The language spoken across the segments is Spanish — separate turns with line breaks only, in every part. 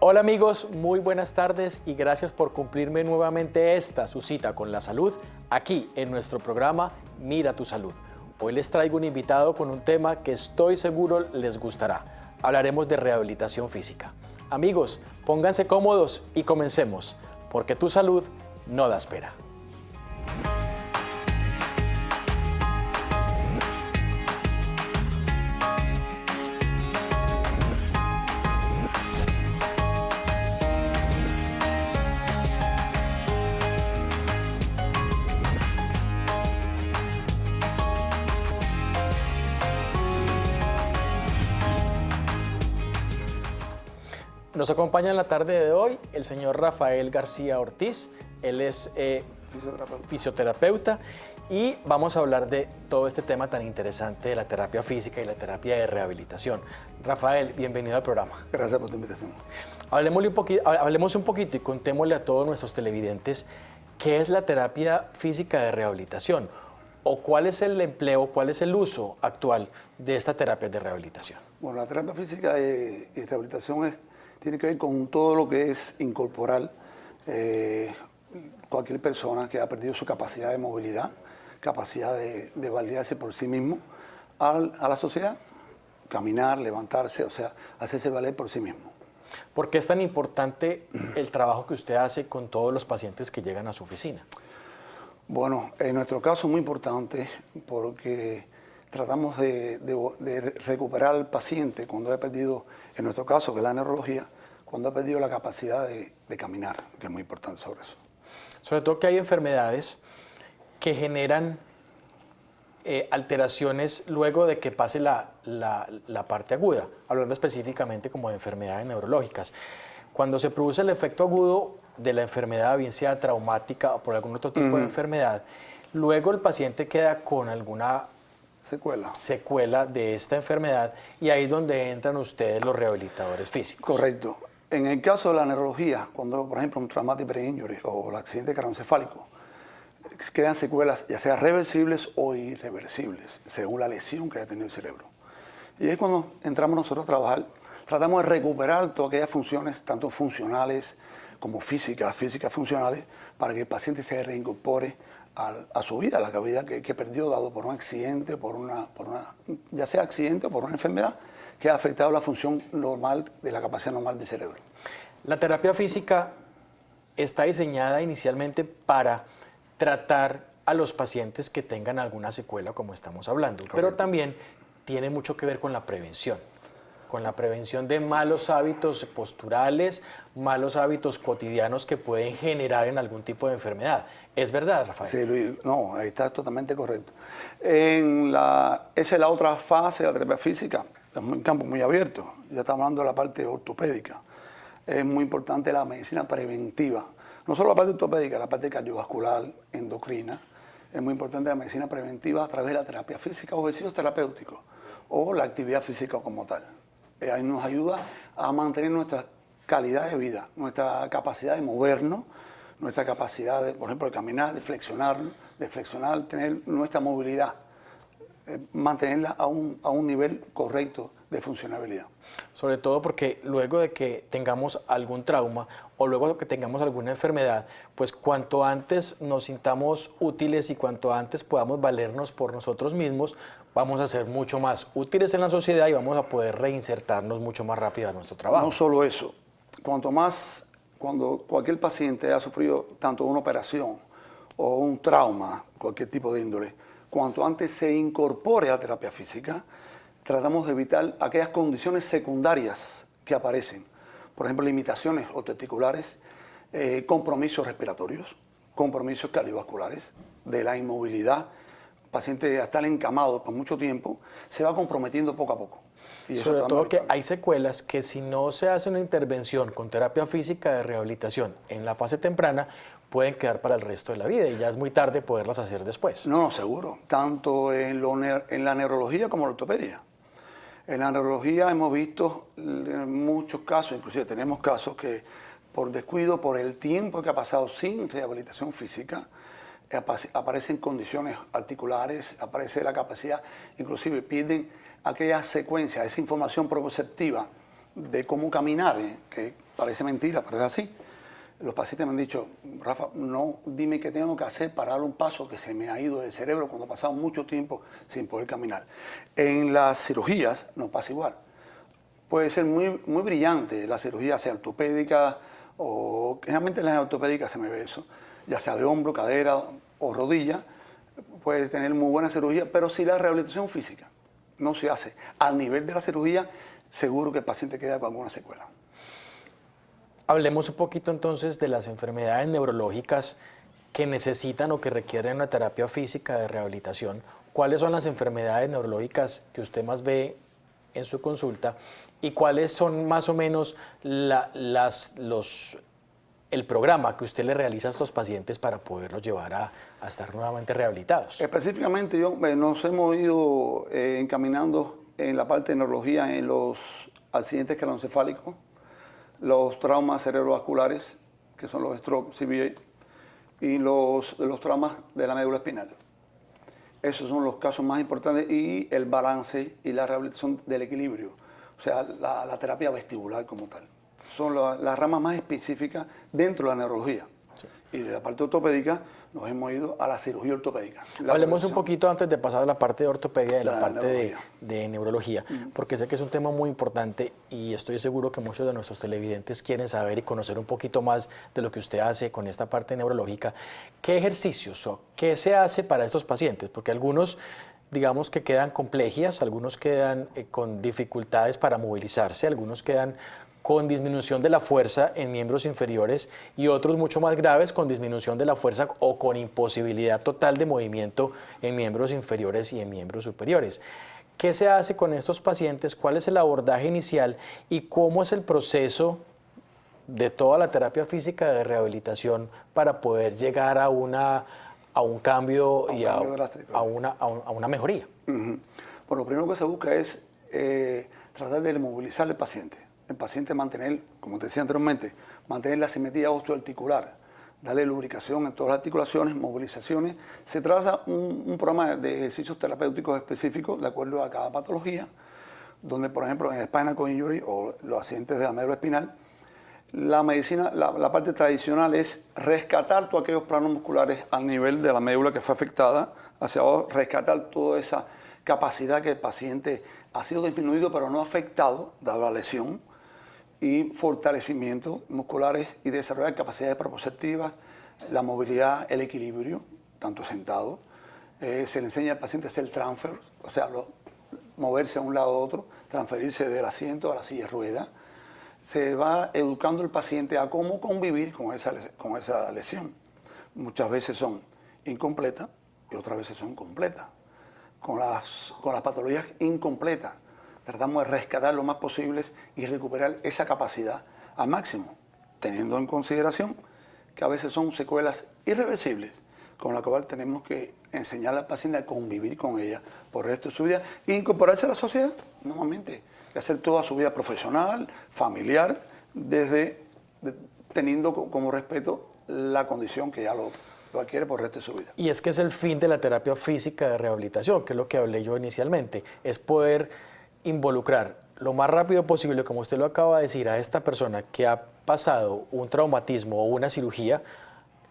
Hola amigos, muy buenas tardes y gracias por cumplirme nuevamente su cita con la salud, aquí en nuestro programa Mira tu Salud. Hoy les traigo un invitado con un tema que estoy seguro les gustará. Hablaremos de rehabilitación física. Amigos, pónganse cómodos y comencemos, porque tu salud no da espera. Nos acompaña en la tarde de hoy el señor Rafael García Ortiz. Él es fisioterapeuta y vamos a hablar de todo este tema tan interesante de la terapia física y la terapia de rehabilitación. Rafael, bienvenido al programa.
Gracias por tu invitación.
Hablemos un poquito y contémosle a todos nuestros televidentes qué es la terapia física de rehabilitación o cuál es el empleo, cuál es el uso actual de esta terapia de rehabilitación.
Bueno, la terapia física y rehabilitación tiene que ver con todo lo que es incorporar cualquier persona que ha perdido su capacidad de movilidad, capacidad de valerse por sí mismo a la sociedad, caminar, levantarse, o sea, hacerse valer por sí mismo.
¿Por qué es tan importante el trabajo que usted hace con todos los pacientes que llegan a su oficina?
Bueno, en nuestro caso es muy importante porque tratamos de recuperar al paciente cuando ha perdido, en nuestro caso, que es la neurología, cuando ha perdido la capacidad de caminar, que es muy importante sobre eso.
Sobre todo que hay enfermedades que generan alteraciones luego de que pase la parte aguda, hablando específicamente como de enfermedades neurológicas. Cuando se produce el efecto agudo de la enfermedad, bien sea traumática o por algún otro tipo de enfermedad, luego el paciente queda con alguna secuela de esta enfermedad y ahí es donde entran ustedes los rehabilitadores físicos.
Correcto. En el caso de la neurología, cuando por ejemplo un traumatic brain injury o el accidente craneoencefálico, quedan secuelas ya sea reversibles o irreversibles, según la lesión que haya tenido el cerebro. Y es cuando entramos nosotros a trabajar, tratamos de recuperar todas aquellas funciones, tanto funcionales como físicas funcionales, para que el paciente se reincorpore a su vida, a la vida que perdió dado por un accidente, ya sea accidente o por una enfermedad que ha afectado la función normal de la capacidad normal del cerebro.
La terapia física está diseñada inicialmente para tratar a los pacientes que tengan alguna secuela, como estamos hablando, correcto, pero también tiene mucho que ver con la prevención de malos hábitos posturales, malos hábitos cotidianos que pueden generar en algún tipo de enfermedad. ¿Es verdad, Rafael?
Sí, Luis, no, ahí está totalmente correcto. Esa es la otra fase de la terapia física, es un campo muy abierto, ya estamos hablando de la parte ortopédica. Es muy importante la medicina preventiva, no solo la parte ortopédica, la parte cardiovascular, endocrina. Es muy importante la medicina preventiva a través de la terapia física o ejercicios terapéuticos o la actividad física como tal. Ahí nos ayuda a mantener nuestra calidad de vida, nuestra capacidad de movernos, nuestra capacidad, por ejemplo, de caminar, de flexionar, tener nuestra movilidad, mantenerla a un nivel correcto de funcionabilidad.
Sobre todo porque luego de que tengamos algún trauma o luego de que tengamos alguna enfermedad, pues cuanto antes nos sintamos útiles y cuanto antes podamos valernos por nosotros mismos, vamos a ser mucho más útiles en la sociedad y vamos a poder reinsertarnos mucho más rápido a nuestro trabajo.
No solo eso, cuando cualquier paciente haya sufrido tanto una operación o un trauma, cualquier tipo de índole, cuanto antes se incorpore a la terapia física, tratamos de evitar aquellas condiciones secundarias que aparecen. Por ejemplo, limitaciones ortoarticulares, compromisos respiratorios, compromisos cardiovasculares, de la inmovilidad. El paciente, al estar encamado por mucho tiempo, se va comprometiendo poco a poco.
Y sobre todo que hay secuelas que si no se hace una intervención con terapia física de rehabilitación en la fase temprana, pueden quedar para el resto de la vida y ya es muy tarde poderlas hacer después.
No, seguro. Tanto en la neurología como en la ortopedia. En la neurología hemos visto en muchos casos, inclusive tenemos casos que por descuido, por el tiempo que ha pasado sin rehabilitación física, aparecen condiciones articulares, aparece la capacidad, inclusive pierden aquella secuencia, esa información proprioceptiva de cómo caminar, que parece mentira, pero es así. Los pacientes me han dicho, Rafa, no dime qué tengo que hacer para dar un paso que se me ha ido del cerebro cuando he pasado mucho tiempo sin poder caminar. En las cirugías no pasa igual. Puede ser muy, muy brillante la cirugía, sea ortopédica o generalmente en las ortopédicas se me ve eso, ya sea de hombro, cadera o rodilla, puede tener muy buena cirugía, pero si la rehabilitación física no se hace al nivel de la cirugía, seguro que el paciente queda con alguna secuela.
Hablemos un poquito entonces de las enfermedades neurológicas que necesitan o que requieren una terapia física de rehabilitación. ¿Cuáles son las enfermedades neurológicas que usted más ve en su consulta y cuáles son más o menos el programa que usted le realiza a estos pacientes para poderlos llevar a estar nuevamente rehabilitados?
Específicamente nos hemos ido encaminando en la parte de neurología en los accidentes craneoencefálicos, los traumas cerebrovasculares, que son los stroke, CVA, y los traumas de la médula espinal. Esos son los casos más importantes y el balance y la rehabilitación del equilibrio, o sea, la terapia vestibular como tal. Son las ramas más específicas dentro de la neurología. Sí. Y de la parte ortopédica nos hemos ido a la cirugía ortopédica.
Hablemos un poquito antes de pasar a la parte de ortopedia, de la parte de neurología, porque sé que es un tema muy importante y estoy seguro que muchos de nuestros televidentes quieren saber y conocer un poquito más de lo que usted hace con esta parte neurológica. ¿Qué ejercicios o qué se hace para estos pacientes? Porque algunos, digamos que quedan con plegias, algunos quedan con dificultades para movilizarse, algunos quedan con disminución de la fuerza en miembros inferiores y otros mucho más graves con disminución de la fuerza o con imposibilidad total de movimiento en miembros inferiores y en miembros superiores. ¿Qué se hace con estos pacientes? ¿Cuál es el abordaje inicial y cómo es el proceso de toda la terapia física de rehabilitación para poder llegar a un cambio y a una mejoría?
Bueno, lo primero que se busca es tratar de movilizar al paciente. El paciente mantener, como te decía anteriormente, mantener la simetría osteoarticular, darle lubricación en todas las articulaciones, movilizaciones. Se traza un programa de ejercicios terapéuticos específicos de acuerdo a cada patología, donde, por ejemplo, en el spinal cord injury o los accidentes de la médula espinal, la medicina, la parte tradicional es rescatar todos aquellos planos musculares al nivel de la médula que fue afectada, hacia abajo, rescatar toda esa capacidad que el paciente ha sido disminuido pero no afectado, dado la lesión, y fortalecimiento musculares y desarrollar capacidades proprioceptivas, la movilidad, el equilibrio, tanto sentado. Se le enseña al paciente a hacer transfer, o sea, moverse a un lado a otro, transferirse del asiento a la silla de ruedas. Se va educando el paciente a cómo convivir con esa lesión. Muchas veces son incompletas y otras veces son completas. Con las patologías incompletas tratamos de rescatar lo más posible y recuperar esa capacidad al máximo, teniendo en consideración que a veces son secuelas irreversibles, con la cual tenemos que enseñar al paciente a convivir con ella por el resto de su vida e incorporarse a la sociedad normalmente, y hacer toda su vida profesional, familiar, teniendo como respeto la condición que ya lo adquiere por el resto de su vida.
Y es que es el fin de la terapia física de rehabilitación, que es lo que hablé yo inicialmente, es poder involucrar lo más rápido posible, como usted lo acaba de decir, a esta persona que ha pasado un traumatismo o una cirugía,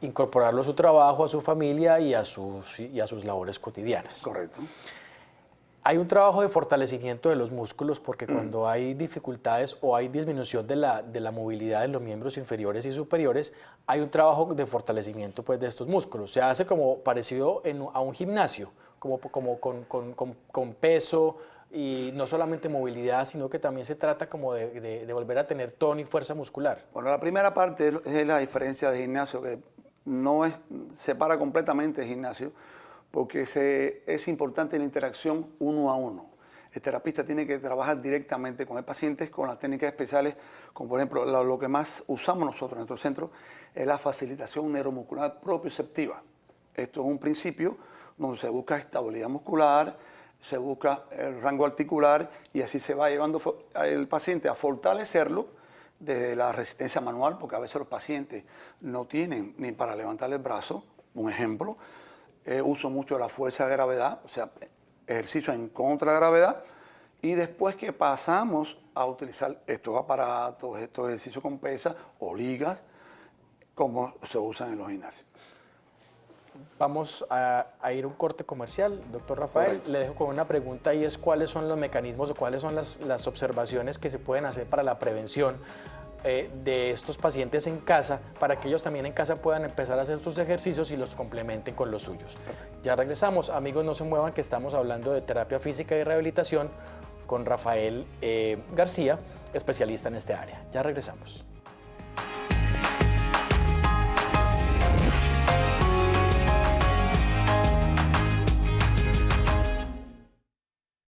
incorporarlo a su trabajo, a su familia y a sus labores cotidianas.
Correcto.
Hay un trabajo de fortalecimiento de los músculos porque cuando hay dificultades o hay disminución de la movilidad de los miembros inferiores y superiores, hay un trabajo de fortalecimiento pues, de estos músculos. Se hace como parecido a un gimnasio, como con peso, y no solamente movilidad, sino que también se trata como de volver a tener tono y fuerza muscular.
Bueno, la primera parte es la diferencia de gimnasio, que no separa completamente el gimnasio, porque es importante la interacción uno a uno. El terapista tiene que trabajar directamente con el paciente, con las técnicas especiales, como por ejemplo lo que más usamos nosotros en nuestro centro, es la facilitación neuromuscular propioceptiva. Esto es un principio donde se busca estabilidad muscular, se busca el rango articular y así se va llevando el paciente a fortalecerlo desde la resistencia manual, porque a veces los pacientes no tienen ni para levantar el brazo, un ejemplo. Uso mucho la fuerza de gravedad, o sea, ejercicio en contra de gravedad, y después que pasamos a utilizar estos aparatos, estos ejercicios con pesas o ligas, como se usan en los gimnasios.
Vamos a ir a un corte comercial, doctor Rafael.
Correcto.
Le dejo con una pregunta y es cuáles son los mecanismos o cuáles son las observaciones que se pueden hacer para la prevención de estos pacientes en casa, para que ellos también en casa puedan empezar a hacer sus ejercicios y los complementen con los suyos. Perfecto. Ya regresamos. Amigos, no se muevan, que estamos hablando de terapia física y rehabilitación con Rafael García, especialista en este área. Ya regresamos.